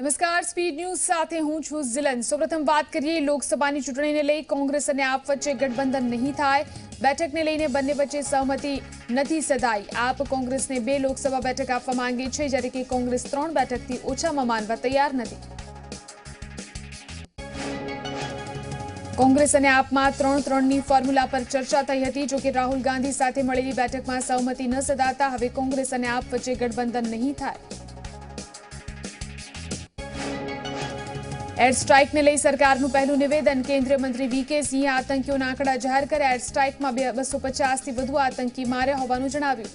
નમસ્કાર, speed news સાથે હું છું ઝિલન। સૌપ્રથમ વાત કરીએ લોકસભાની ચૂંટણીને લઈ કોંગ્રેસ અને આપ વચ્ચે ગઠબંધન નહીં થાય। બેઠકને લઈને બંને વચ્ચે સહમતિ નથી સધાઈ। આપ કોંગ્રેસને 2 લોકસભા બેઠક આપવા માંગે છે, જ્યારે કે કોંગ્રેસ 3 બેઠકથી ઓછામાં માનવા તૈયાર નથી। કોંગ્રેસ અને આપમાં 3-3ની ફોર્મ્યુલા પર ચર્ચા થઈ હતી। જો કે રાહુલ ગાંધી સાથે મળેલી બેઠકમાં સહમતિ ન સધાતા હવે કોંગ્રેસ અને આપ વચ્ચે ગઠબંધન નહીં થાય। એર સ્ટ્રાઇકને લઈ સરકારનું પહેલું નિવેદન। કેન્દ્રીય મંત્રી વીકે સિંહે આતંકીઓના આંકડા જાહેર કર્યા। એર સ્ટ્રાઇકમાં 250થી વધુ આતંકી માર્યા હોવાનું જણાવ્યું।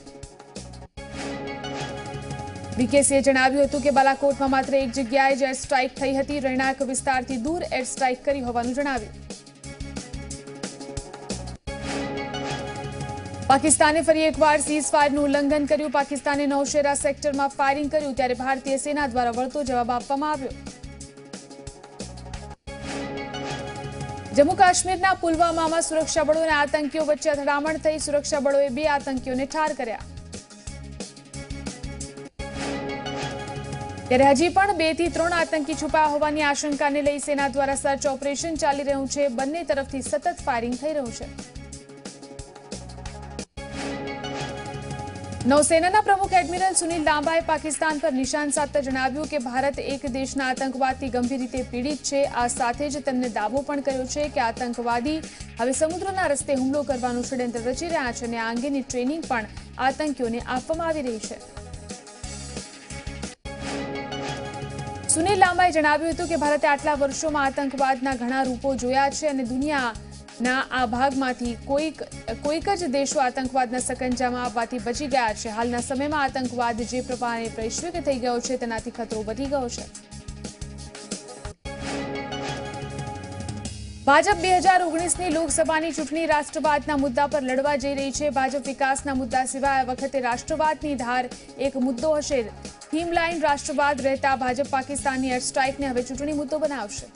વીકે સિંહે જણાવ્યું હતું કે બાલાકોટમાં માત્ર એક જગ્યાએ જ એર સ્ટ્રાઇક થઈ હતી। રહેણાંક વિસ્તારથી દૂર એર સ્ટ્રાઇક કરી હોવાનું જણાવ્યું। પાકિસ્તાને ફરી એકવાર સીઝફાયરનું ઉલ્લંઘન કર્યું। પાકિસ્તાને નૌશેરા સેક્ટરમાં ફાયરિંગ કર્યું, ત્યારે ભારતીય સેના દ્વારા વળતો જવાબ આપવામાં આવ્યો। જમ્મુ કાશ્મીરના પુલવામામાં સુરક્ષા બળો અને આતંકીઓ વચ્ચે અથડામણ થઈ। સુરક્ષા બળોએ 2 આતંકીઓને ઠાર કર્યા। ત્યારે હજી પણ 2 થી 3 આતંકી છુપાયા હોવાની આશંકાને લઈ સેના દ્વારા સર્ચ ઓપરેશન ચાલી રહ્યું છે। બંને તરફથી સતત ફાયરિંગ થઈ રહ્યું છે। નૌસેનાના પ્રમુખ એડમિરલ સુનિલ લાંબાએ પાકિસ્તાન પર નિશાન સાધતા જણાવ્યું કે ભારત એક દેશના આતંકવાદથી ગંભીર રીતે પીડિત છે। આ સાથે જ તેમણે દાવો પણ કર્યો છે કે આતંકવાદી હવે સમુદ્રના રસ્તે હુમલો કરવાનું ષડયંત્ર રચી રહ્યા છે અને આ અંગેની ટ્રેનિંગ પણ આતંકીઓને આપવામાં આવી રહી છે। સુનિલ લાંબાએ જણાવ્યું હતું કે ભારતે આટલા વર્ષોમાં આતંકવાદના ઘણા રૂપો જોયા છે અને દુનિયાના આ ભાગમાંથી કોઈક જ દેશો આતંકવાદના સકંજામાં આવવાથી બચી ગયા છે। હાલના સમયમાં આતંકવાદ જે પ્રમાણે વૈશ્વિક થઈ ગયો છે તેનાથી ખતરો વધી ગયો છે। ભાજપ 2019ની લોકસભાની ચૂંટણી રાષ્ટ્રવાદના મુદ્દા પર લડવા જઈ રહી છે। ભાજપ વિકાસના મુદ્દા સિવાય આ વખતે રાષ્ટ્રવાદની ધાર એક મુદ્દો હશે। થીમ લાઇન રાષ્ટ્રવાદ રહેતા ભાજપ પાકિસ્તાનની એર સ્ટ્રાઇકને હવે ચૂંટણી મુદ્દો બનાવશે।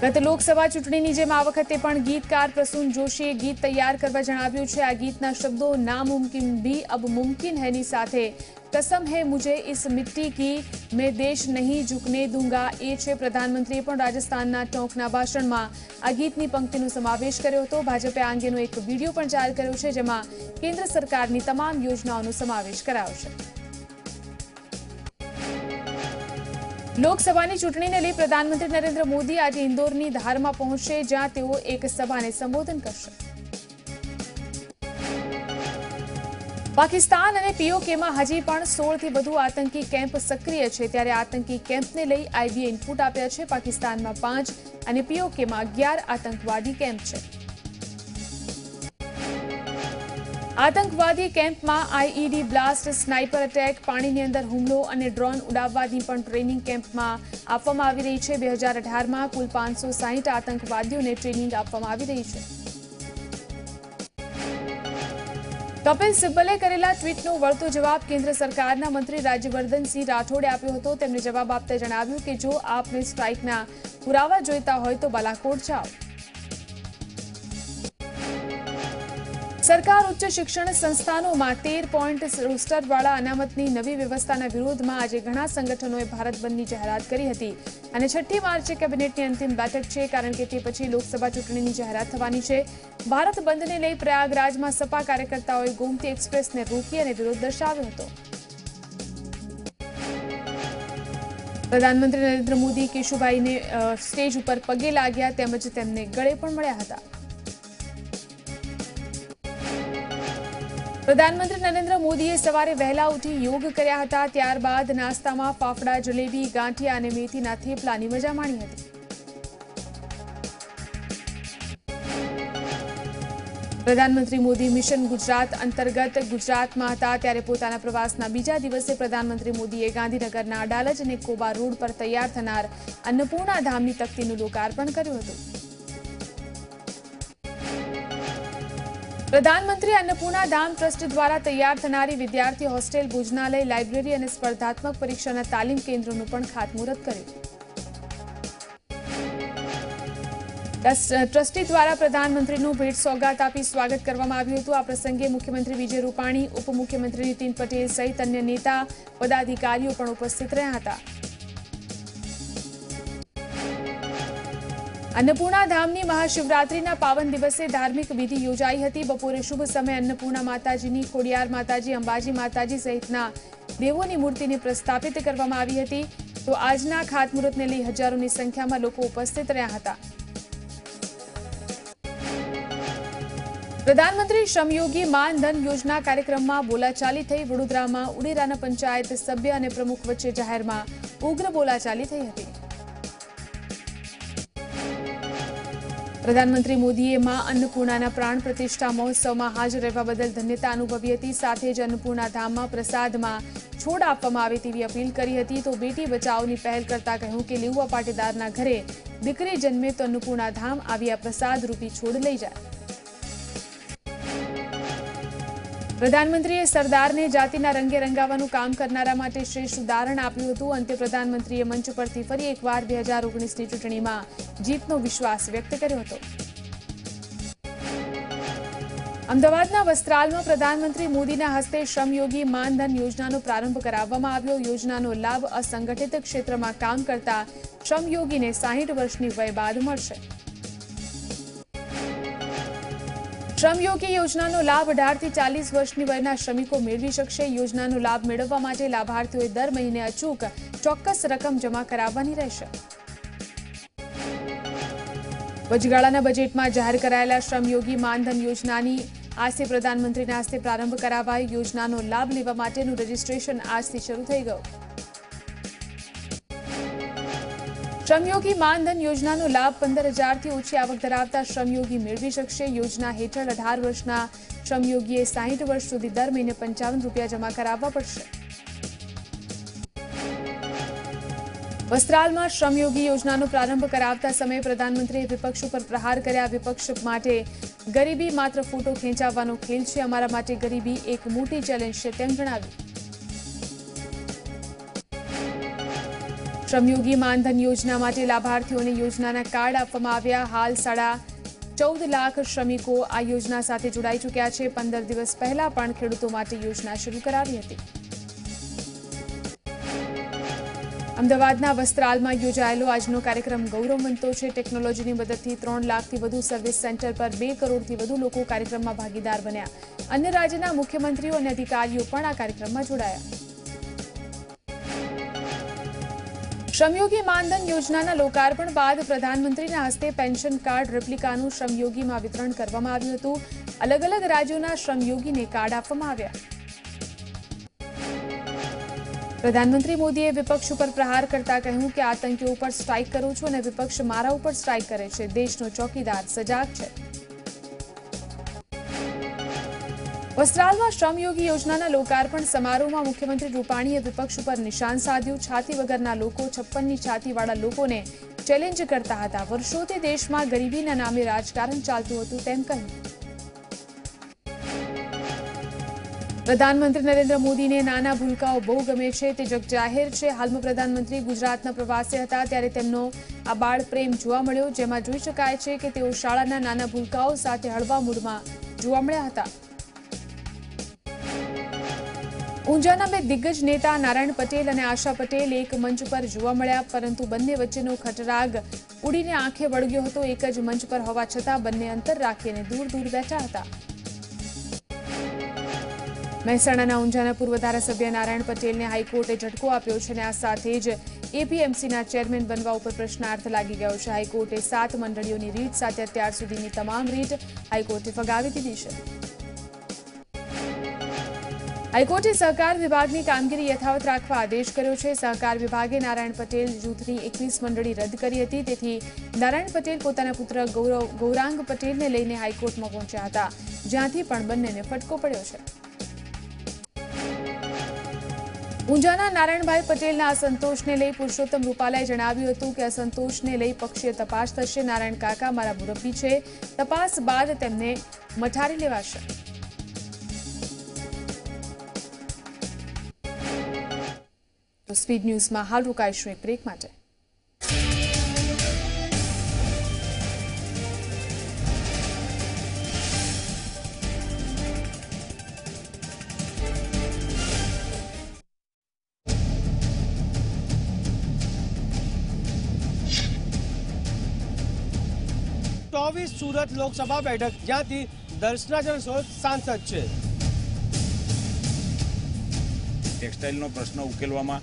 ગત લોકસભા ચૂંટણીની જેમ આ વખતે પણ ગીતકાર પ્રસૂન જોશીએ ગીત તૈયાર કરવા જણાવ્યું છે। આ ગીતના શબ્દો નામુમકિન ભી અબ મુમકિન હૈની સાથે कसम है मुझे इस मिट्टी की मैं देश नहीं झुकने दूंगा એ છે। પ્રધાનમંત્રીએ પણ રાજસ્થાનના ટોંકના ભાષણમાં આ ગીતની પંક્તિનો સમાવેશ કર્યો હતો। ભાજપે આ અંગેનો એક વિડીયો પણ જાહેર કર્યો છે, જેમાં કેન્દ્ર સરકારની તમામ યોજનાઓનો સમાવેશ કરાયો છે। લોકસભાની ચૂંટણીને લઈ પ્રધાનમંત્રી નરેન્દ્ર મોદી આજે ઇન્દોરની ધારમાં પહોંચશે, જ્યાં તેઓ એક સભાને સંબોધન કરશે। પાકિસ્તાન અને પીઓકેમાં હજી પણ 16થી વધુ આતંકી કેમ્પ સક્રિય છે, ત્યારે આતંકી કેમ્પને લઈ આઈબીએ ઇનપુટ આપ્યા છે। પાકિસ્તાનમાં 5 અને પીઓકેમાં 11 આતંકવાદી કેમ્પ છે। આતંકવાદી કેમ્પમાં આઈઈડી બ્લાસ્ટ, સ્નાઇપર અટેક, પાણીની અંદર હુમલો અને ડ્રોન ઉડાવવાની પણ ટ્રેનિંગ કેમ્પમાં આપવામાં આવી રહી છે। 2018માં કુલ 560 આતંકવાદીઓને ટ્રેનિંગ આપવામાં આવી રહી છે। કપિલ સિબ્બલે કરેલા ટ્વીટનો વળતો જવાબ કેન્દ્ર સરકારના મંત્રી રાજ્યવર્ધનસિંહ રાઠોડે આપ્યો હતો। તેમણે જવાબ આપતા જણાવ્યું કે જો આપને સ્ટ્રાઇકના પુરાવા જોઈતા હોય તો બાલાકોટ જાઓ। સરકાર ઉચ્ચ શિક્ષણ સંસ્થાનોમાં 13 પોઈન્ટ રોસ્ટરવાળા અનામતની નવી વ્યવસ્થાના વિરોધમાં આજે ઘણા સંગઠનોએ ભારત બંધની જાહેરાત કરી હતી અને 6ઠી માર્ચે કેબિનેટની અંતિમ બેઠક છે, કારણ કે તે પછી લોકસભા ચૂંટણીની જાહેરાત થવાની છે। ભારત બંધને લઈ પ્રયાગરાજમાં સપા કાર્યકર્તાઓએ ગોમતી એક્સપ્રેસને રોકી અને વિરોધ દર્શાવ્યો હતો। પ્રધાનમંત્રી નરેન્દ્ર મોદી કેશુભાઈને સ્ટેજ ઉપર પગે લાગ્યા તેમજ તેમને ગળે પણ મળ્યા હતા। પ્રધાનમંત્રી નરેન્દ્ર મોદીએ સવારે વહેલા ઉઠી યોગ કર્યા હતા। ત્યારબાદ નાસ્તામાં ફાફડા, જલેબી, ગાંઠિયા અને મેથીના થેપલાની મજા માણી હતી। પ્રધાનમંત્રી મોદી મિશન ગુજરાત અંતર્ગત ગુજરાતમાં હતા, ત્યારે પોતાના પ્રવાસના બીજા દિવસે પ્રધાનમંત્રી મોદીએ ગાંધીનગરના અડાલજ અને કોબા રોડ પર તૈયાર થનાર અન્નપૂર્ણા ધામની તકતીનું લોકાર્પણ કર્યું હતું। પ્રધાનમંત્રી અન્નપૂર્ણા ધામ ટ્રસ્ટ દ્વારા તૈયાર થનારી વિદ્યાર્થી હોસ્ટેલ, ભોજનાલય, લાઇબ્રેરી અને સ્પર્ધાત્મક પરીક્ષાના તાલીમ કેન્દ્રોનું પણ ખાતમુહૂર્ત કર્યું। ટ્રસ્ટી દ્વારા પ્રધાનમંત્રીનું ભેટ સોગાત આપી સ્વાગત કરવામાં આવ્યું હતું। આ પ્રસંગે મુખ્યમંત્રી વિજય રૂપાણી, ઉપમુખ્યમંત્રી નીતિન પટેલ સહિત અન્ય નેતા પદાધિકારીઓ પણ ઉપસ્થિત રહ્યા હતા। अन्नपूर्णा धामनी महाशिवरात्रिना पावन दिवसे धार्मिक विधि योजाई हती। बपोरे शुभ समय अन्नपूर्णा माताजीनी, खोडियार माताजी, अंबाजी माताजी सहितना देवोनी मूर्तिने प्रस्थापित करवामां आवी हती। तो आजना खातमुहूर्तने लई हजारोनी संख्यामां लोको उपस्थित रह्या हता। प्रधानमंत्री श्रमयोगी मानधन योजना कार्यक्रममां बोलाचाली थई। वडोदरामां उडेराना पंचायत सभ्य अने प्रमुख वच्चे जाहेरमां उग्र बोलाचाली थई हती। प्रधानमंत्री मोदीए मां अन्नपूर्णाना प्राण प्रतिष्ठा महोत्सवमां हाजर रहेवा बदल धन्यता अनुभवी हती। साथे ज अन्नपूर्णा धाममां प्रसादमां छोड आपवामां आवे तेवी अपील करी हती। तो बेटी बचाओनी पहल करता कह्युं के लेउआ पाटीदारना घरे दीकरी जन्मे तो अन्नपूर्णा धाम आवी आ प्रसाद रूपी छोड लई जाय। प्रधानमंत्रीए सरदारने जातिना रंगे रंगावानुं काम करनारा माटे श्रेष्ठ उदाहरण आप्युं हतुं। अंते प्रधानमंत्रीए मंच परथी फरी एकवार 2019ની ચૂંટણીમાં જીતનો વિશ્વાસ વ્યક્ત કર્યો હતો। અમદાવાદના વસ્ત્રાલમાં પ્રધાનમંત્રી મોદીના હસ્તે શ્રમયોગી માનધન યોજનાનો પ્રારંભ કરાવવામાં આવ્યો। યોજનાનો લાભ અસંગઠિત ક્ષેત્રમાં કામ કરતા શ્રમયોગીને 60 વર્ષની વય બાદ મળશે। श्रमयोगी योजनाનો લાભ 18 થી 40 વર્ષની વયના શ્રમિકો મેળવી શકશે। યોજનાનો લાભ મેળવવા માટે લાભાર્થીઓએ દર મહિને અચૂક ચોક્કસ રકમ જમા કરાવવાની રહેશે। વચગાળાના બજેટમાં જાહેર કરાયેલા શ્રમયોગી માનધન યોજનાની આજથી પ્રધાનમંત્રીના હસ્તે પ્રારંભ કરાવાય। યોજનાનો લાભ લેવા માટેનું રજીસ્ટ્રેશન આજથી શરૂ થઈ ગયું। श्रमयोगी मानधन योजनाનો લાભ 15,000 થી ઓછી આવક ધરાવતા શ્રમયોગી મેળવી શકશે। યોજના હેઠળ 18 વર્ષના શ્રમયોગીએ 60 વર્ષ સુધી દર મહિને ₹55 જમા કરાવવા પડશે। વસ્ત્રાલમાં શ્રમયોગી યોજનાનો પ્રારંભ કરાવતા સમયે પ્રધાનમંત્રીએ વિપક્ષ ઉપર પ્રહાર કર્યા। વિપક્ષ માટે ગરીબી માત્ર ફોટો ખેંચાવવાનો ખેલ છે, અમારા માટે ગરીબી એક મોટી ચેલેન્જ છે તેમ જણાવ્યું। श्रमयोगी मानधन योजना माटे लाभार्थीओने योजनाना कार्ड आपवामां आव्या। हाल 14.5 लाख श्रमिको आ योजना साथे जोडाई चूक्या छे। 15 दिवस पहेला पण खेडूतो माटे योजना शरू करावी हती। अमदावादना वस्त्रालमां योजायेलो आजनो कार्यक्रम गौरववंतो छे। टेक्नोलॉजीनी मददथी 3 लाखथी वधु सर्विस सेंटर पर 2 करोड़थी वधु लोको कार्यक्रममां भागीदार बन्या। अन्य राज्यना मुख्यमंत्रीओ अने अधिकारीओ पण आ कार्यक्रममां जोडाया। श्रमयोगी मानधन योजनाना लोकार्पण बाद प्रधानमंत्रीना हस्ते पेन्शन कार्ड रेप्लिकानुं श्रमयोगीमां वितरण करवामां આવ્યું હતું। अलग अलग राज्योना श्रमयोगीने कार्ड आपवामां આવ્યા। प्रधानमंत्री मोदीए विपक्ष पर प्रहार करता કહ્યું કે આતંકીઓ ઉપર સ્ટ્રાઇક કરું છું અને વિપક્ષ મારા ઉપર સ્ટ્રાઇક કરે છે। દેશનો ચોકીદાર સજાગ છે। वस्त्रालमां श्रमयोगी योजनाना लोकार्पण समारोहमां मुख्यमंत्री रूपाणीए विपक्ष पर निशान साध्युं। छाती वगરના લોકો 56ની છાતીવાળા લોકોને ચેલેન્જ કરતા હતા। વર્ષોથી દેશમાં ગરીબીના નામે રાજકારણ ચાલતું હતું તેમ કહ્યું। પ્રધાનમંત્રી નરેન્દ્ર મોદીને નાના ભૂલકાઓ બહુ ગમે છે તે જગજાહેર છે। હાલમાં પ્રધાનમંત્રી ગુજરાતના પ્રવાસે હતા ત્યારે તેમનો આ બાળ પ્રેમ જોવા મળ્યો, જેમાં જોઈ શકાય છે કે તેઓ શાળાના નાના ભૂલકાઓ સાથે હળવા મૂડમાં જોવા મળ્યા હતા। ઊંઝાના બે દિગ્ગજ નેતા નારાયણ પટેલ અને આશા પટેલ એક મંચ પર જોવા મળ્યા, પરંતુ બંને વચ્ચેનો ખટરાગ ઉડીને આંખે વળગ્યો હતો। એક જ મંચ પર હોવા છતાં બંને અંતર રાખીને દૂર દૂર બેઠા હતા। મહેસાણાના ઊંઝાના પૂર્વ ધારાસભ્ય નારાયણ પટેલને હાઈકોર્ટે ઝટકો આપ્યો છે અને આ સાથે જ એપીએમસીના ચેરમેન બનવા ઉપર પ્રશ્નાર્થ લાગી ગયો છે। હાઈકોર્ટે 7 મંડળીઓની રીટ સાથે અત્યાર સુધીની તમામ રીટ હાઈકોર્ટે ફગાવી દીધી છે। हाईकोर्टे सहकार विभागनी कामगीरी यथावत राखवा आदेश कर्यो छे। सहकार विभागे नारायण पटेल जूथनी 21 मंडળી रद्द करी हती, तेथी नारायण पटेल पोताना पुत्र गौरांग पटेलने लईने हाईकोर्टमां पहोंच्या हता, ज्यांथी पण बंनेने फटको पड्यो छे। ઊંઝાના નારાયણભાઈ પટેલના અસંતોષને લઈ પુરુષોત્તમ રૂપાલાએ જણાવ્યું હતું કે અસંતોષને લઈ પક્ષીય તપાસ થશે। નારાયણ કાકા મારા મુરબ્બી છે, તપાસ બાદ તેમને મઠારી લેવાશે। તો સ્પીડ ન્યૂઝમાં હાલ રોકાઈશું એક બ્રેક માટે। 24 સુરત લોકસભા બેઠક જ્યાંથી દર્શનાચરણ સાંસદ છે। ટેક્સટાઇલનો પ્રશ્ન ઉકેલવામાં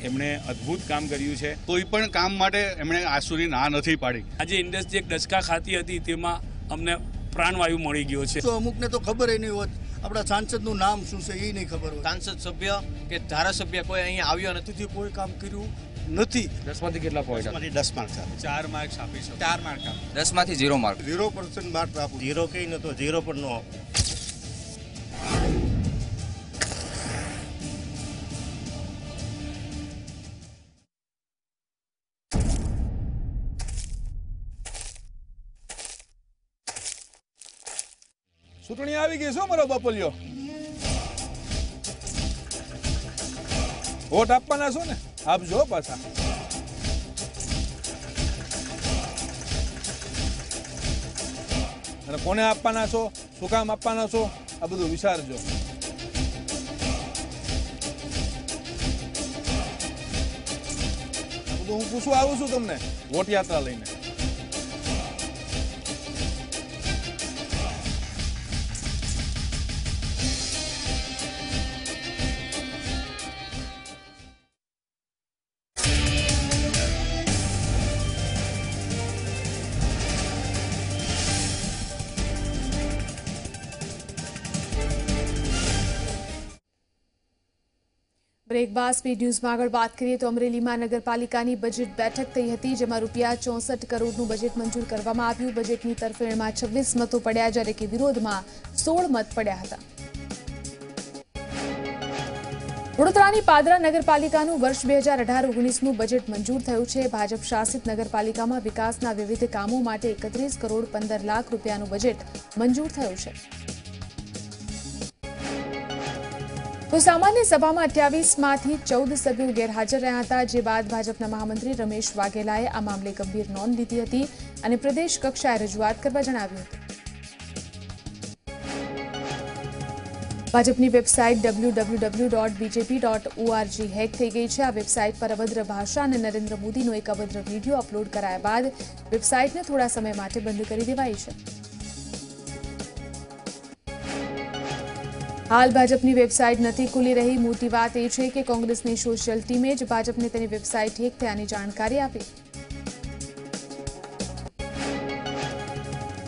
એમણે અદ્ભુત કામ કર્યું છે। કોઈ પણ કામ માટે એમણે આજ સુધી ના નથી પાડી। આજે ઇન્ડસ્ટ્રી એક ડચકા ખાતી હતી તેમાં અમને પ્રાણવાયુ મળી ગયો છે। તો અમુકને તો ખબર નહીં હોત આપણા સાંસદનું નામ શું છે એ નહીં ખબર હોય। સાંસદ સભ્ય કે ધારાસભ્ય કોઈ અહીંયા આવ્યો નથી, કોઈ કામ કર્યું નથી। 10 માંથી કેટલા પોઈન્ટ? 10 માર્ક્સ આપે। 4 માર્ક્સ આપી છે। 4 માર્ક 10 માંથી 0 માર્ક। 0% માર્ક આપું, 0 કઈ ન તો 0 પણ ન આપું। ચૂંટણી આવી ગઈ છો મારો બપોલિયો, વોટ આપવાના છો ને? આપજો પાછા। અને કોને આપવાના છો, શું કામ આપવાના છો, આ બધું વિચારજો। બધું હું પૂછવા આવું છું તમને વોટ યાત્રા લઈને। બ્રેક બાદ સ્પીડ ન્યૂઝમાં આગળ વાત કરીએ તો અમરેલીમાં નગરપાલિકાની બજેટ બેઠક થઈ હતી, જેમાં ₹64 કરોડનું બજેટ મંજૂર કરવામાં આવ્યું। બજેટની તરફેણમાં 26 મતો પડ્યા, જ્યારે કે વિરોધમાં 16 મત પડ્યા હતા। વડોદરાની પાદરા નગરપાલિકાનું વર્ષ 2018-19નું બજેટ મંજૂર થયું છે। ભાજપ શાસિત નગરપાલિકામાં વિકાસના વિવિધ કામો માટે 31 કરોડ 15 લાખ રૂપિયાનું બજેટ મંજૂર થયું છે। તો સામાન્ય સભામાં 28માંથી 14 સભ્યો ગેરહાજર રહ્યા હતા, જે બાદ ભાજપના મહામંત્રી રમેશ વાઘેલાએ આ મામલે ગંભીર નોંધ લીધી હતી અને પ્રદેશ કક્ષાએ રજૂઆત કરવા જણાવ્યું હતું। ભાજપની વેબસાઇટ www.bjp.org હેક થઈ ગઈ છે। આ વેબસાઇટ પર અભદ્ર ભાષા અને નરેન્દ્ર મોદીનો એક અભદ્ર વિડીયો અપલોડ કરાયા બાદ વેબસાઇટને થોડા સમય માટે બંધ કરી દેવાઈ છે। હાલ ભાજપની વેબસાઇટ નથી ખુલી રહી। મોટી વાત એ છે કે કોંગ્રેસની સોશિયલ ટીમે જ ભાજપને તેની વેબસાઇટ હેક થયાની જાણકારી આપી।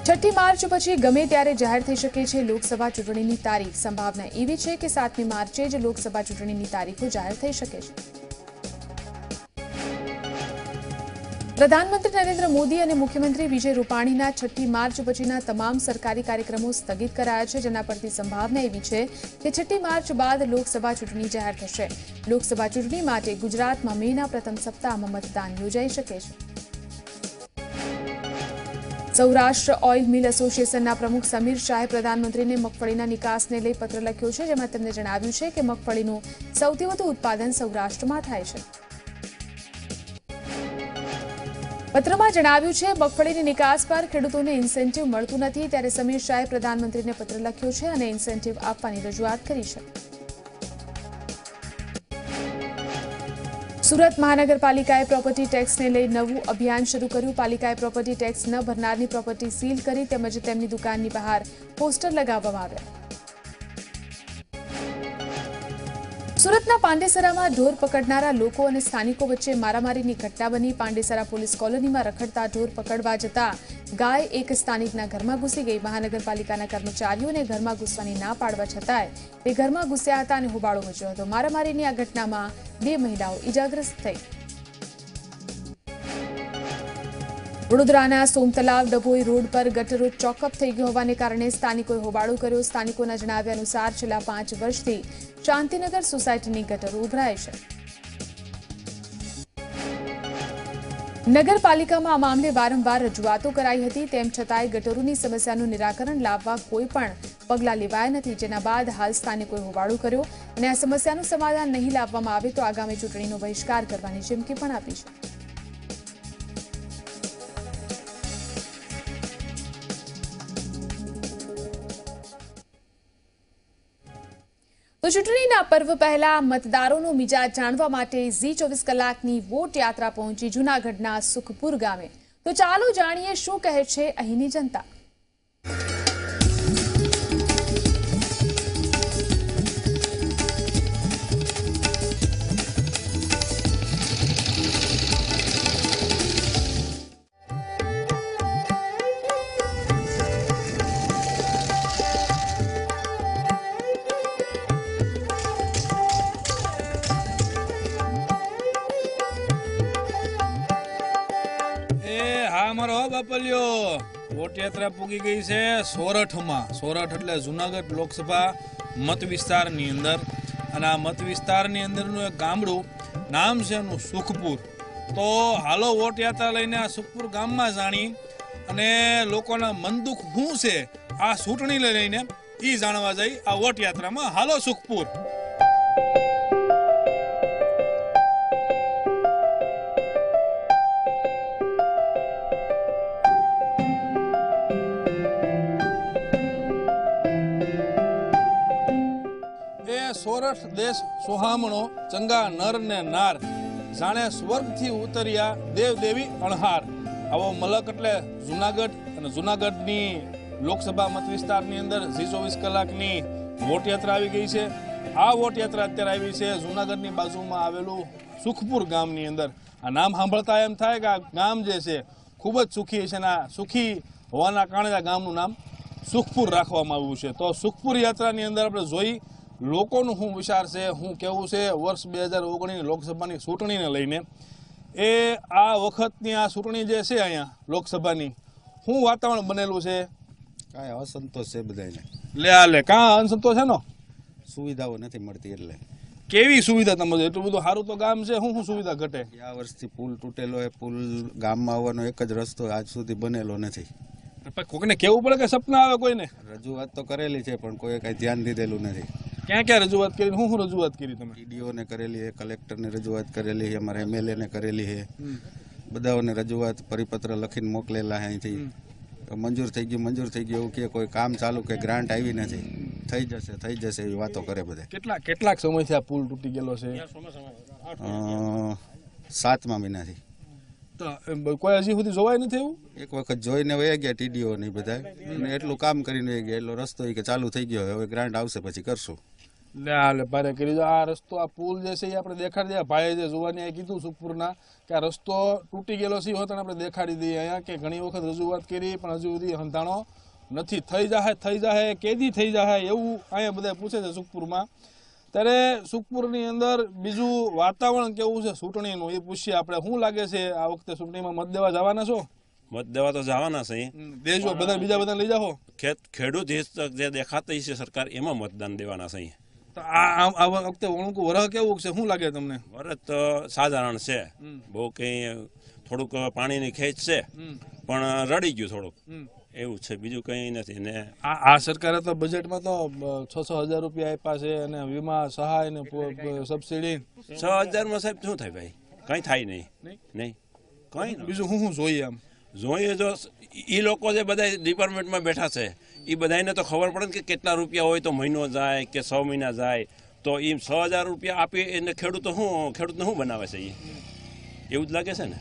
6મી માર્ચ પછી ગમે ત્યારે જાહેર થઈ શકે છે લોકસભા ચૂંટણીની તારીખ। સંભાવના એવી છે કે 7મી માર્ચે જ લોકસભા ચૂંટણીની તારીખો જાહેર થઈ શકે છે। પ્રધાનમંત્રી નરેન્દ્ર મોદી અને મુખ્યમંત્રી વિજય રૂપાણીના 6મી માર્ચ પછીના તમામ સરકારી કાર્યક્રમો સ્થગિત કરાયા છે, જેના પરથી સંભાવના એવી છે કે 6મી માર્ચ બાદ લોકસભા ચૂંટણી જાહેર થશે। લોકસભા ચૂંટણી માટે ગુજરાતમાં મેના પ્રથમ સપ્તાહમાં મતદાન યોજાઈ શકે છે। સૌરાષ્ટ્ર ઓઇલ મિલ એસોસિએશનના પ્રમુખ સમીર શાહે પ્રધાનમંત્રીને મગફળીના નિકાસને લઈ પત્ર લખ્યો છે, જેમાં તેમણે જણાવ્યું છે કે મગફળીનું સૌથી વધુ ઉત્પાદન સૌરાષ્ટ્રમાં થાય છે। પત્રમાં જણાવ્યું છે મગફળીની નિકાસ પર ખેડૂતોને ઇન્સેન્ટિવ મળતું નથી, ત્યારે સમીર શાહે પ્રધાનમંત્રીને પત્ર લખ્યો છે અને ઇન્સેન્ટિવ આપવાની રજૂઆત કરી છે। સુરત મહાનગરપાલિકાએ પ્રોપર્ટી ટેક્સને લઈ નવું અભિયાન શરૂ કર્યું। પાલિકાએ પ્રોપર્ટી ટેક્સ ન ભરનારની પ્રોપર્ટી સીલ કરી તેમજ તેમની દુકાનની બહાર પોસ્ટર લગાવવામાં આવ્યા। સુરતના પાંડેસરામાં ઢોર પકડનારા લોકો અને સ્થાનિકો વચ્ચે મારામારીની ઘટના બની। પાંડેસરા પોલીસ કોલોનીમાં રખડતા ઢોર પકડવા જતા ગાય એક સ્થાનિકના ઘરમાં ઘૂસી ગઈ। મહાનગરપાલિકાના કર્મચારીઓને ઘરમાં ઘૂસવાની ના પાડવા છતાંય તે ઘરમાં ઘૂસ્યા હતા અને હોબાળો મચ્યો હતો। મારામારીની આ ઘટનામાં 2 મહિલાઓ ઇજાગ્રસ્ત થઈ। વડોદરાના સોમતલાવ ડભોઈ રોડ પર ગટરો ચોકઅપ થઈ ગયો હોવાને કારણે સ્થાનિકોએ હોબાળો કર્યો। સ્થાનિકોના જણાવ્યા અનુસાર છેલ્લા 5 વર્ષથી શાંતિનગર સોસાયટીની ગટરો ઉભરાય છે। નગરપાલિકામાં આ મામલે વારંવાર રજૂઆતો કરાઈ હતી, તેમ છતાંય ગટરોની સમસ્યાનું નિરાકરણ લાવવા કોઈ પણ પગલાં લેવાયા નથી, જેના બાદ હાલ સ્થાનિકોએ હોબાળો કર્યો અને આ સમસ્યાનું સમાધાન નહીં લાવવામાં આવે તો આગામી ચૂંટણીનો બહિષ્કાર કરવાની ચીમકી પણ આપી છે। તો ચૂંટણીના પર્વ પહેલા મતદારોનો મિજાજ જાણવા માટે ઝી 24 કલાકની વોટ યાત્રા પહોંચી જૂનાગઢના સુખપુર ગામે। તો ચાલો જાણીએ શું કહે છે અહીંની જનતા. અમારો બાપલિયો વોટ યાત્રા પૂગી ગઈ છે સોરઠમાં. સોરઠ એટલે જુનાગઢ લોકસભા મત વિસ્તારની અંદર, અને આ મત વિસ્તારની અંદરનું એક ગામડું, નામ છે એનું સુખપુર. તો હાલો વોટ યાત્રા લઈને આ સુખપુર ગામમાં જાણી અને લોકોના મન દુઃખ શું છે આ ચૂંટણી લઈને એ જાણવા જઈ આ વોટ યાત્રામાં. હાલો સુખપુર. સોરઠ દેશ સોહામણો, ચંગા નર ને નાર, જાણે સ્વર્ગથી ઉતર્યા દેવ દેવી અણહાર. આવો મલક એટલે જુનાગઢ, અને જુનાગઢની લોકસભા મત વિસ્તારની અંદર G24 કલાકની વોટ યાત્રા આવી ગઈ છે. આ વોટ યાત્રા અત્યારે આવી છે જુનાગઢની બાજુમાં આવેલું સુખપુર ગામની અંદર. આ નામ સાંભળતા એમ થાય કે આ ગામ જે છે ખૂબ જ સુખી છે, અને આ સુખી હોવાના કારણે આ ગામનું નામ સુખપુર રાખવામાં આવ્યું છે. તો સુખપુર યાત્રાની અંદર આપણે જોઈ લોકોનું શું વિચાર છે, શું કેવું છે વર્ષ 2019 લોકસભાની ચૂંટણીને લઈને. એ આ વખતની આ ચૂંટણી જે છે અહીંયા લોકસભાની, શું વાતાવરણ બનેલું છે? કાંઈ અસંતોષ છે બધાને. લે કાં અસંતોષ છે નો? સુવિધાઓ નથી મળતી. એટલે કેવી સુવિધા તમે? એટલું બધું સારું તો ગામ છે, શું સુવિધા ઘટે? આ વર્ષથી પુલ તૂટેલો હોય, પુલ ગામમાં આવવાનો એક જ રસ્તો આજ સુધી બનેલો નથી. કોઈને કેવું પડે કે સપના આવે કોઈને? રજૂઆત તો કરેલી છે પણ કોઈ કઈ ધ્યાન દીધેલું નથી. ક્યાં ક્યાં રજૂઆત કરી? શું રજૂઆત કરી તમે? ટીડીઓને કરેલી છે, કલેક્ટરને રજૂઆત કરેલી છે, અમારા MLA કરેલી છે, બધાઓને રજૂઆત પરિપત્ર લખીને મોકલેલા છે. અહીંથી મંજૂર થઈ ગયું એવું કે કોઈ કામ ચાલુ કે ગ્રાન્ટ આવી નથી. થઈ જશે એવી વાતો કરે બધા. કેટલાક સમયથી આ પુલ તૂટી ગયેલો છે? 7મા મહિનાથી. તો કોઈ હજી સુધી જોવાય નથી એવું? એક વખત જોઈને વયા ગયા ટીડીઓ ને બધા, એટલું કામ કરીને વયા ગયા. એટલો રસ્તો કે ચાલુ થઈ ગયો, હવે ગ્રાન્ટ આવશે પછી કરશું. ભારે કરી આ રસ્તો, આ પુલ જે છે એ આપણે દેખાડી દઈએ. ભાઈ જે જોવાની કીધું સુખપુરના કે આ રસ્તો તૂટી ગયેલો છે હોત આપણે દેખાડી દઈએ અહીંયા, કે ઘણી વખત રજૂઆત કરી પણ હજુ સુધી હંધાણો નથી. થઈ જાય કેદી થઈ જાય એવું અહીંયા બધા પૂછે છે સુખપુરમાં. ત્યારે સુખપુરની અંદર બીજું વાતાવરણ કેવું છે ચૂંટણીનું એ પૂછીએ આપણે. શું લાગે છે આ વખતે ચૂંટણીમાં મત દેવા જવાના છો? મત દેવા તો જવાના છે. દેજો બધા, બીજા બધા લઈ જાઓ. ખેડૂત જે દેખાતી છે સરકાર, એમાં મતદાન દેવાના છે. આ વખતે વણુકું વરહ કેવું છે, શું લાગે તમને? વરસ તો સાધારણ છે, બહુ કઈ થોડુંક પાણીની ખેંચ છે પણ રડી ગયું થોડુંક, એવું છે, બીજું કઈ નથી. ને આ સરકારે તો બજેટમાં તો 6,000 રૂપિયા આપ્યા છે, અને વીમા સહાય ને સબસિડી. 6,000 સાહેબ શું થાય ભાઈ? કઈ થાય નહીં. કઈ બીજું શું જોઈએ? આમ જોઈએ જો એ લોકો જે બધા ડિપાર્ટમેન્ટમાં બેઠા છે એ બધાને તો ખબર પડે ને કે કેટલા રૂપિયા હોય તો મહિનો જાય કે 6 મહિના જાય, તો એ 6,000 રૂપિયા આપી એને ખેડૂતને શું બનાવે છે? એવું જ લાગે છે ને.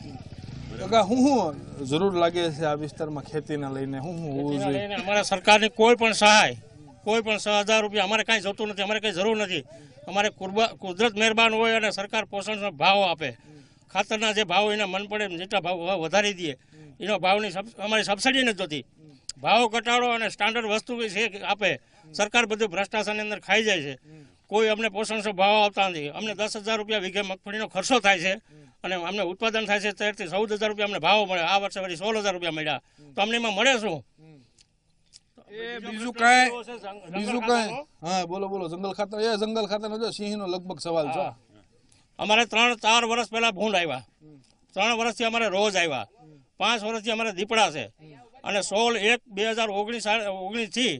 શું જરૂર લાગે છે આ વિસ્તારમાં ખેતીને લઈને? શું હોવું જોઈએ? અમારા સરકારની કોઈ પણ સહાય, કોઈ પણ 6,000 રૂપિયા અમારે કાંઈ જોતું નથી, અમારે કંઈ જરૂર નથી. અમારે કુદરત મહેરબાન હોય અને સરકાર પોષણનો ભાવ આપે, ખાતરના જે ભાવ એના મન પડે જેટલા ભાવ વધારી દે, એનો ભાવની અમારી સબસિડી નથી જોતી. ભાવ ઘટાડો અને સ્ટાન્ડર્ડ વસ્તુ છે આપે. સરકાર બધું ભ્રષ્ટાચારની અંદર ખાઈ જાય છે. કોઈ અમને પોષણનો ભાવ આવતા નથી. અમને 10,000 રૂપિયા વીઘે મગફળીનો ખર્ચો થાય છે અને અમને ઉત્પાદન થાય છે 13,000 રૂપિયા અમને ભાવ મળે. આ વર્ષે વળી 16,000 રૂપિયા મળ્યા, તો અમને એમાં મળે શું? બીજું કઈ? હા બોલો. જંગલ ખાતાનો જો સિંહનો લગભગ સવાલ છે. અમારે 3-4 વર્ષ પહેલા ભૂંડ આવ્યા, 3 વર્ષથી અમારે રોજ આવ્યા, 5 વર્ષથી અમારે દીપડા છે, અને 16/1/2019 થી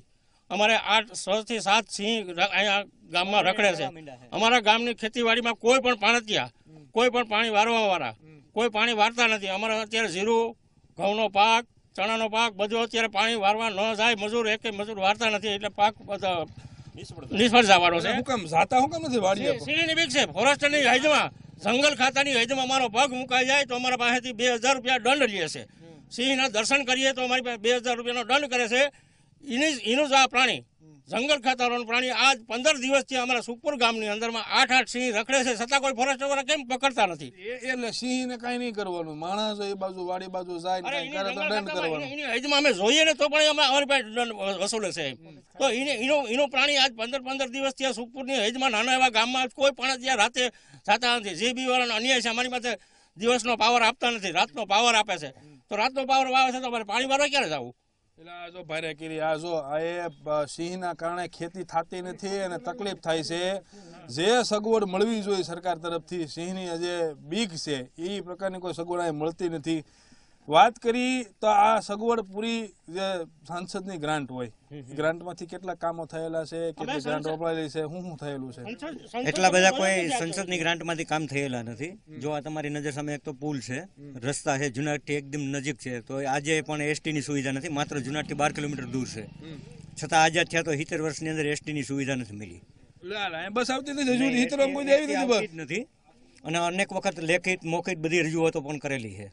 અમારે 6 થી 7 સિંહ અહીંયા ગામમાં રખડે છે. અમારા ગામની ખેતીવાડીમાં કોઈ પણ પાણતિયા, કોઈ પણ પાણી વારવા વાળા કોઈ પાણી વારતા નથી. અમારે અત્યારે જીરું, ઘઉંનો પાક, ચણાનો પાક બધું અત્યારે પાણી વારવા ન જાય, મજૂર એક મજૂર વારતા નથી, એટલે પાક નિષ્ફળ જવાનો છે. સિંહની બીક છે. ફોરેસ્ટની હદમાં, જંગલ ખાતાની હદમાં અમારો પગ મુકાઈ જાય તો અમારા પાસેથી 2,000 રૂપિયા દંડ લે છે. સિંહના દર્શન કરીએ તો અમારી પાસે 2000 રૂપિયાનો દંડ કરે છે. એનું જ આ પ્રાણી જંગલ ખાતાનું પ્રાણી આજ 15 દિવસથી અમારા સુખપુર ગામની અંદરમાં 8 સિંહ રખડે છે, છતાં કોઈ ફોરેસ્ટ વાળા કેમ પકડતા નથી? એટલે સિંહ ને કઈ નહીં કરવાનું, માણસ એ બાજુ વાડી બાજુ જાય ને કઈ કરે તો દંડ કરવાનો. એની હદમાં અમે જોઈએ ને તો પણ અમારી પાસે દંડ વસૂલે છે. તો એનું પ્રાણી આજ 15 દિવસથી આ સુખપુરની હદમાં નાના એવા ગામમાં કોઈ પણ ત્યાં રાતે થતા નથી. જે બી વાળાનો અન્યાય છે, અમારી પાસે દિવસનો પાવર આપતા નથી, રાતનો પાવર આપે છે. તો રાતનો પાવર આવે છે તો અમારે પાણી ભરવા ક્યારે જવું? એટલે આ જો ભારે કીરી, આ જો આ સિંહના કારણે ખેતી થતી નથી અને તકલીફ થાય છે. જે સગવડ મળવી જોઈએ સરકાર તરફથી સિંહની જે બીક છે એ પ્રકારની કોઈ સગવડ અહીં મળતી નથી. વાત કરી તો આ સગવડ પૂરી જે સાંસદની ગ્રાન્ટ હોય, ગ્રાન્ટમાંથી કેટલા કામો થયેલા છે, કેટલી ગ્રાન્ટ વપરાયેલી છે, શું થયેલું છે? એટલા બધા કોઈ સંસદની ગ્રાન્ટમાંથી કામ થયેલા નથી. જો આ તમારી નજર સામે એક તો પુલ છે, રસ્તા છે, જુનાગઢથી એકદમ નજીક છે, તો આજે પણ એસટીની સુવિધા નથી. માત્ર જુનાગઢથી 12 કિલોમીટર દૂર છે, છતાં આઝાદ થયા તો 70 વર્ષની અંદર એસટીની સુવિધા નથી મળી. બસ આવતી નથી. અને અનેક વખત લેખિત મૌખિક બધી રજૂઆતો પણ કરેલી છે,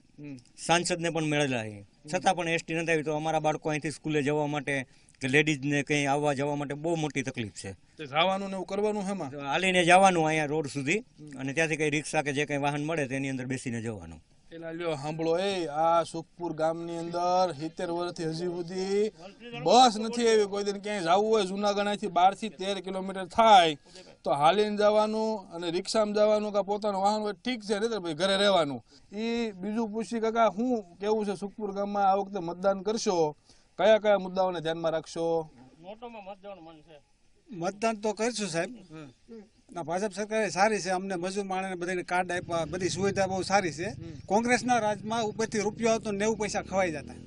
સાંસદને પણ મળેલા છે, છતાં પણ એસટી નથી આવી. તો અમારા બાળકો અહીંથી સ્કૂલે જવા માટે કે લેડીઝને કંઈ આવવા જવા માટે બહુ મોટી તકલીફ છે. જવાનું ને એવું કરવાનું છે, હાલીને જવાનું અહીંયા રોડ સુધી, અને ત્યાંથી કંઈ રિક્ષા કે જે કંઈ વાહન મળે તેની અંદર બેસીને જવાનું. લ્યો સાંભળો, આ સુખપુર ગામની અંદર 70 વર્ષથી હજી સુધી બસ નથી આવી. કોઈ દિન ક્યાંય જવું હોય જુનાગઢથી 12 થી 13 કિલોમીટર થાય તો હાલીને જવાનું અને રિક્ષામાં જવાનું કે પોતાનું વાહન હોય ઠીક છે, નહીં ભાઈ ઘરે રહેવાનું. એ બીજું પૂછી કાકા શું કેવું છે સુખપુર ગામમાં આ વખતે મતદાન કરશો, કયા કયા મુદ્દાઓને ધ્યાનમાં રાખશો? મતદાન તો કરશું સાહેબ. ભાજપ સરકાર સારી છે, અમને મજૂર માણસને બધાને કાર્ડ આપ્યા, બધી સુવિધા બહુ સારી છે. કોંગ્રેસના રાજમાં ઉપરથી રૂપિયો આવતો 90 પૈસા ખવાઈ જતા,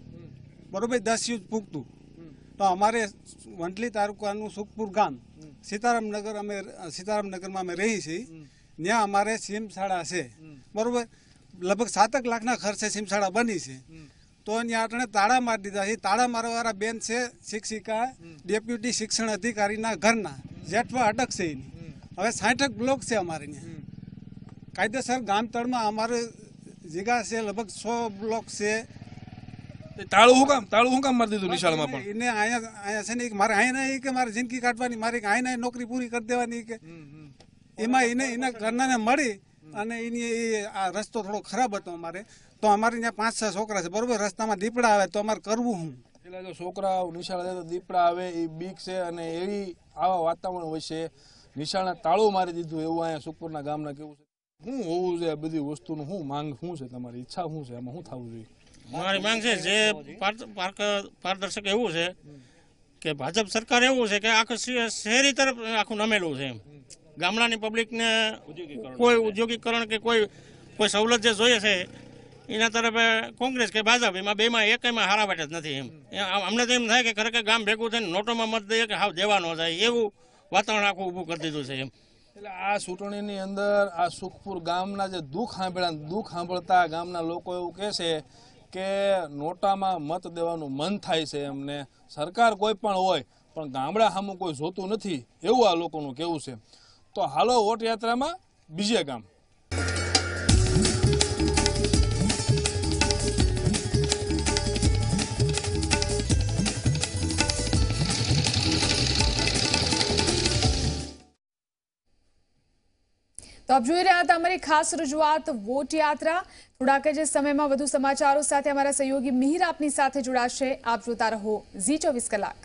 બરોબર 10 યુઝ પૂગતું. તો અમારે વંથલી તાલુકાનું સુખપુર ગામ સીતારામનગરમાં અમે રહીએ છીએ. ત્યાં અમારે સીમશાળા છે, બરોબર, લગભગ 7 લાખના ખર્ચે સીમશાળા બની છે. તો ત્યાં આપણે તાળા મારી દીધા છે. તાળા મારવાવાળા બેન છે શિક્ષિકા, ડેપ્યુટી શિક્ષણ અધિકારીના ઘરના જેઠવા અટક છે એની. હવે 60 બ્લોક છે અમારે ત્યાં કાયદેસર ગામ તળમાં. અમારે જગ્યા છે લગભગ 100 બ્લોક છે. તાળું શું કામ મારી દીધું નિશાળમાં? પણ એને અહીંયા છે ને મારે અહીંયા કે મારે જિંદગી કાઢવાની, મારે અહીંયા નોકરી પૂરી કરી દેવાની કે એમાં એના ઘરનાને મળી અને એની આ રસ્તો થોડો ખરાબ હતો અમારે. તો અમારે ત્યાં 5-6 છોકરા છે, બરોબર, રસ્તામાં દીપડા આવે તો અમારે કરવું શું? એટલે જો છોકરા નિશાળ જાય તો દીપડા આવે એ બીક છે, અને એવી આવા વાતાવરણ હોય છે નિશાળના તાળું મારી દીધું એવું અહીંયા સુખપુરના ગામના કેવું છે? શું હોવું છે આ બધી વસ્તુનું? શું માંગ શું છે તમારી, ઈચ્છા શું છે, આમાં શું થવું જોઈએ? મારી માંગ છે જે પારદર્શક એવું છે કે ભાજપ સરકાર એવું છે કે આખું શહેરી તરફ આખું નમેલું છે. ગામડાની પબ્લિકને કોઈ ઉદ્યોગીકરણ કે કોઈ સવલત જે જોઈએ છે એના તરફે કોંગ્રેસ કે ભાજપ એમાં બેમાં એકમાં હારા બેઠ જ નથી. અમને તો એમ થાય કે ખરેખર ગામ ભેગું થઈને નોટોમાં મત દઈએ કે હાવ દેવા ન જાય એવું વાતાવરણ આખું ઊભું કરી દીધું છે. એટલે આ ચૂંટણીની અંદર આ સુખપુર ગામના જે દુઃખ સાંભળતા ગામના લોકો એવું કહે છે કે નોટામાં મત દેવાનું મન થાય છે એમને. સરકાર કોઈ પણ હોય પણ ગામડા સામું કોઈ જોતું નથી એવું આ લોકોનું કહેવું છે. તો હાલો વોટ યાત્રામાં બીજે ગામ. તો આપ જોઈ રહ્યા હતા અમારી ખાસ રજૂઆત વોટ યાત્રા. થોડાક જ સમયમાં વધુ સમાચારો સાથે અમારા સહયોગી મિહિર આપની સાથે જોડાશે. આપ જોતા રહો ઝી 24 કલાક.